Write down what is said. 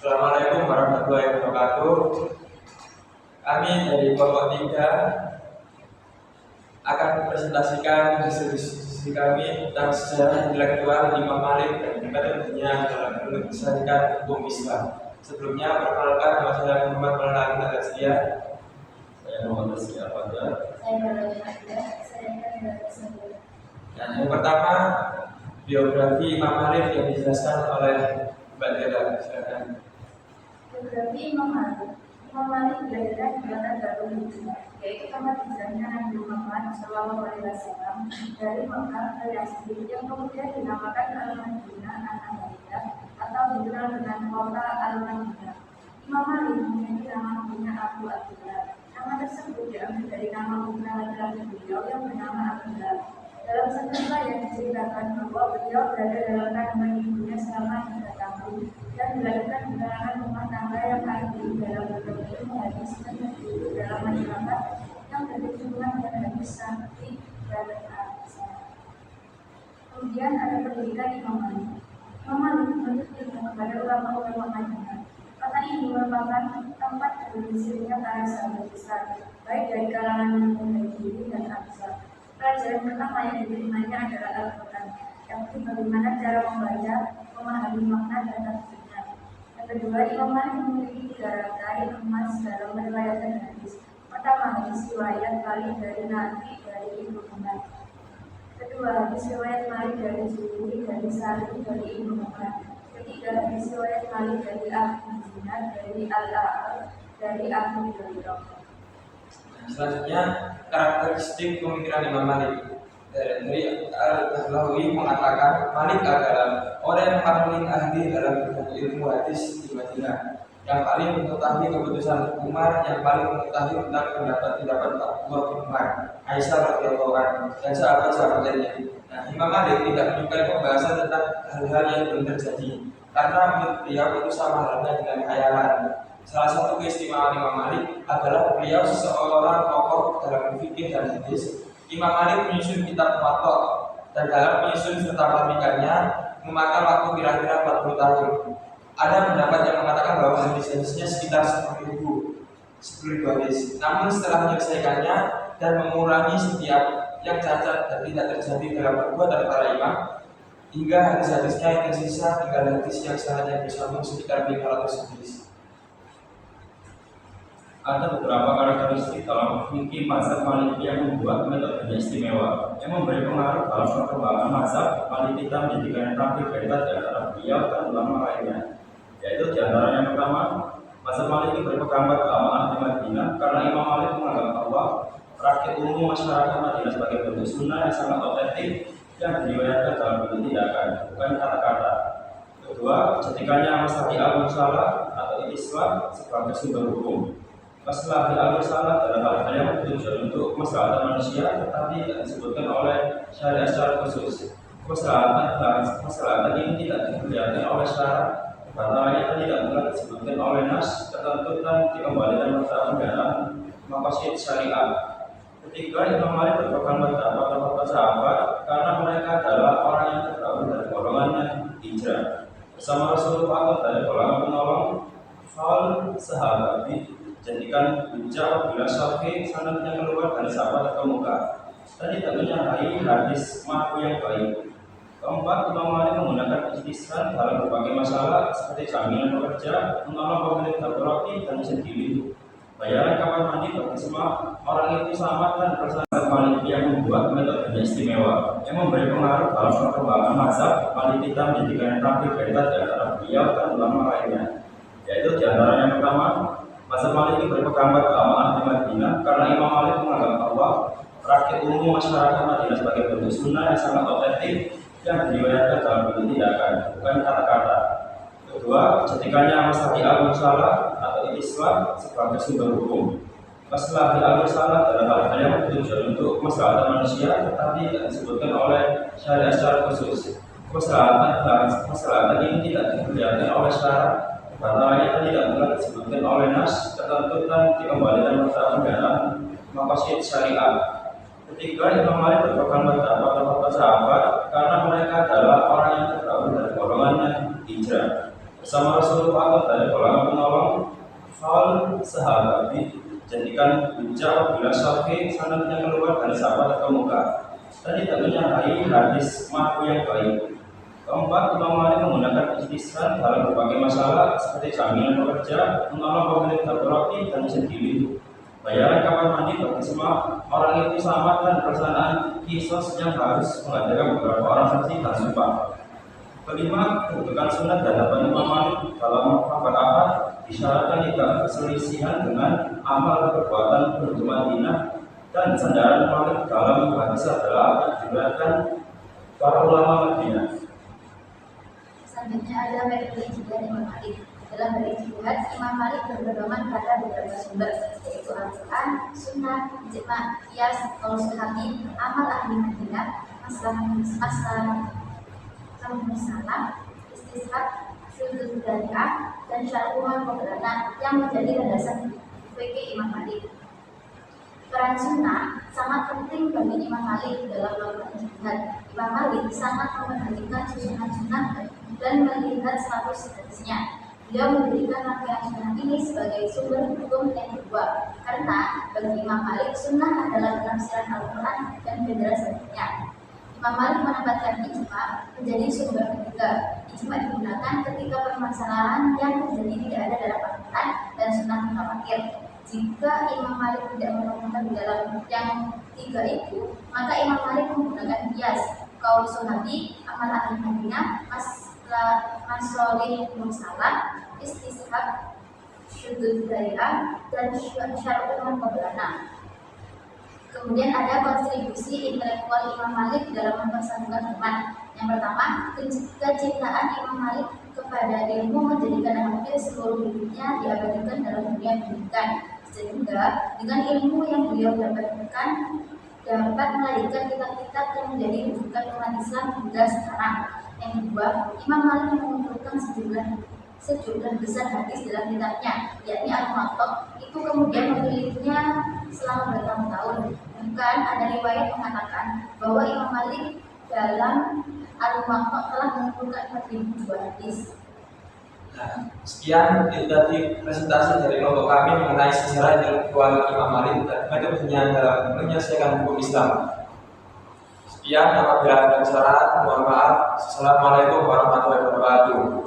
Assalamualaikum warahmatullahi wabarakatuh. Kami dari kelompok 3 akan mempresentasikan hasil diskusi kami tentang sejarah intelektual Imam Malik dan metodenya dalam melestarikan hukum Islam. Sebelumnya, perkenalkan nama saya Muhammad Melani Nagasia. Saya Muhammad Sia Fajar. Saya Melani Nagasia. Saya Melani Nagasia. Dan yang pertama, biografi Imam Malik yang dijelaskan oleh Mbak Dela. Silakan. Biografi Imam Malik. Imam Malik dilahirkan di kota Darul Hijrah, yaitu tempat hijrahnya Nabi Muhammad SAW dari Mekah ke Yasrib yang kemudian dinamakan Al-Madinah An-Nabawiyah atau dikenal dengan kota Al-Madinah. Imam Malik memiliki nama punya Abu Abdullah. Nama tersebut diambil dari nama putra laki-laki beliau yang bernama Abdullah. Dalam sejarah yang diceritakan bahwa beliau berada dalam kandungan ibunya selama 3 tahun dan dilahirkan di kalangan rumah tangga yang ahli dalam berbagai ilmu hadis dan berbeda dalam masyarakat yang berhubungan dengan hadis santi dan hadis. Kemudian ada pendidikan Imam Malik. Imam Malik menuntut ilmu kepada ulama-ulama Madinah. Kota ini merupakan tempat berdomisilinya para sahabat besar, baik dari kalangan Muhajirin dan Ansar. Pelajaran pertama yang diterimanya adalah Al-Quran, yakni bagaimana cara membaca, memahami makna dan tafsirnya. Yang kedua, Imam Malik memiliki 3 rantai emas dalam meriwayatkan hadis. Pertama, hadis riwayat Malik dari Nabi dari Ibnu Umar. Kedua, hadis riwayat Malik dari Zuhri dari Salim dari Ibnu Umar. Ketiga, hadis riwayat Malik dari Ahmad Zinad dari Al-A'al dari Abu Hurairah. Selanjutnya, karakteristik pemikiran Imam Malik. Dari Al-Bahlawi mengatakan Malik adalah orang yang paling ahli dalam ilmu hadis di Madinah, yang paling mengetahui keputusan Umar, yang paling mengetahui tentang pendapat Abdullah bin Umar, Aisyah radhiyallahu anha, dan sahabat-sahabat lainnya. Nah, Imam Malik tidak menyukai pembahasan tentang hal-hal yang belum terjadi, karena menurut beliau itu sama halnya dengan khayalan. Salah satu keistimewaan Imam Malik adalah beliau seseorang tokoh dalam fikih dan hadis. Imam Malik menyusun kitab Muwatta dan dalam menyusun serta menerbitkannya memakan waktu kira-kira 40 tahun. Ada pendapat yang mengatakan bahwa hadis-hadisnya sekitar 10.000 hadis. Namun setelah menyelesaikannya dan mengurangi setiap yang cacat dan tidak terjadi dalam perbuatan para imam, hingga hadis-hadisnya yang tersisa tinggal hadis yang sangatnya bersambung sekitar 500 hadis. Ada beberapa karakteristik dalam fikih mazhab Maliki yang membuat metodenya istimewa, yang memberi pengaruh dalam perkembangan mazhab Maliki kita menjadikan tampil beda di antara beliau dan ulama lainnya. Yaitu di antara yang pertama, mazhab Maliki berpegang pada keamanan di Madinah karena Imam Malik menganggap bahwa praktik umum masyarakat Madinah sebagai bentuk sunnah yang sangat otentik yang diriwayatkan dalam bentuk tindakan, bukan kata-kata. Kedua, jadikannya masalah al-musalah atau Islam sebagai sumber hukum. Masalah al-musalah adalah hal yang bertujuan untuk kemaslahatan manusia, tetapi tidak disebutkan oleh syariat secara khusus. Kemaslahatan ini tidak diperlihatkan oleh syarat, batalnya tidak pula disebutkan oleh nas tertentu dan dikembalikan pada dalam maqasid syariat. Ketiga, Imam Malik berpegang pada para sahabat karena mereka adalah orang yang tergabung dari golongan yang hijrah bersama Rasulullah dari golongan penolong fal sahabat. Jadikan hujah bila syafi sanadnya keluar dari sahabat ke muka dan tidak menyalahi hadis ma'ruf yang baik. Keempat, Imam Malik menggunakan istisna dalam berbagai masalah seperti jaminan pekerja, menolong pemilik laboratori dan sendiri. Bayaran kamar mandi bagi semua orang itu sama dan perasaan Malik yang membuat metodenya istimewa, yang memberi pengaruh dalam perkembangan mazhab Malik kita menjadikan tampil beda di antara beliau dan ulama lainnya. Yaitu di antara yang pertama, mazhab Maliki berpegang pada keamanan di Madinah karena Imam Malik menganggap bahwa praktik umum masyarakat Madinah sebagai bentuk sunnah yang sangat otentik yang diriwayatkan dalam bentuk tindakan, bukan kata-kata. Kedua, jadikannya masalah al-musalah atau Islam sebagai sumber hukum. Masalah al-musalah adalah hal yang bertujuan untuk kemaslahatan manusia, tetapi tidak disebutkan oleh syariat secara khusus. Kemaslahatan ini tidak diperlihatkan oleh syarat, batalnya tidak pula disebutkan oleh nas tertentu dan dikembalikan pada dalam maqasid syariat. Ketiga, Imam Malik berpegang pada para sahabat karena mereka adalah orang yang tergabung dari golongan yang hijrah Bersama Rasulullah dari kalangan penolong hal sahabat dijadikan hujah bila syafii sanadnya keluar dari sahabat atau muka dan tidak menyalahi hadis marfu yang baik. Keempat, Imam Malik menggunakan istishad dalam berbagai masalah seperti jaminan pekerja, menolong pemilik roti dan mesin giling, bayaran kamar mandi bagi semua orang itu selamat dan pelaksanaan kisos yang harus menghadirkan beberapa orang saksi dan sumpah. Kelima, kedudukan sunat dan hadapan Imam Malik dalam apa-apa disyaratkan tidak perselisihan dengan amal perbuatan penduduk Madinah dan sandaran Malik dalam hadis adalah diriwayatkan para ulama Madinah. Selanjutnya ada metode ijtihad Imam Malik. Dalam berijtihad, Imam Malik berpedoman pada beberapa sumber, yaitu Al-Quran, Sunnah, Ijma, Qiyas, Qaul Sahabi, Amal Ahli Madinah, Masalah, Istishad, Syuhud Dari'ah, dan Syar'ul Mughranah yang menjadi landasan fikih Imam Malik. Peran sunnah sangat penting bagi Imam Malik dalam melakukan ijtihad. Imam Malik sangat memperhatikan susunan sunnah dan melihat status hadisnya. Beliau menjadikan rangkaian sunnah ini sebagai sumber hukum yang kedua, karena bagi Imam Malik sunnah adalah penafsiran Al-Quran dan penjelasannya. Imam Malik menempatkan ijma menjadi sumber ketiga. Ijma digunakan ketika permasalahan yang terjadi tidak ada dalam Al-Quran dan sunnah mutawatir. Jika Imam Malik tidak menemukan di dalam yang tiga itu, maka Imam Malik menggunakan qiyas, qaul sahabi, amal ahli Madinah, masolih mursalah, istishab, syuhud dari'ah, dan syar'ul mughranah. Kemudian ada kontribusi intelektual Imam Malik dalam mempersatukan umat. Yang pertama, kecintaan Imam Malik kepada ilmu menjadikan hampir seluruh hidupnya diabadikan dalam dunia pendidikan, sehingga dengan ilmu yang beliau dapatkan dapat melahirkan kitab-kitab yang menjadi rujukan umat Islam hingga sekarang. Yang kedua, Imam Malik mengumpulkan sejumlah besar hadis dalam kitabnya, yakni Al-Muwatta. Itu kemudian memilihnya selama bertahun-tahun. Bahkan ada riwayat mengatakan bahwa Imam Malik dalam Al-Muwatta telah mengumpulkan 4.002 hadis. Nah, sekian itu tadi presentasi dari kelompok kami mengenai sejarah intelektual Imam Malik dan metodenya dalam menyelesaikan hukum Islam. Sekian, apabila ada kesalahan, mohon maaf. Assalamualaikum warahmatullahi wabarakatuh.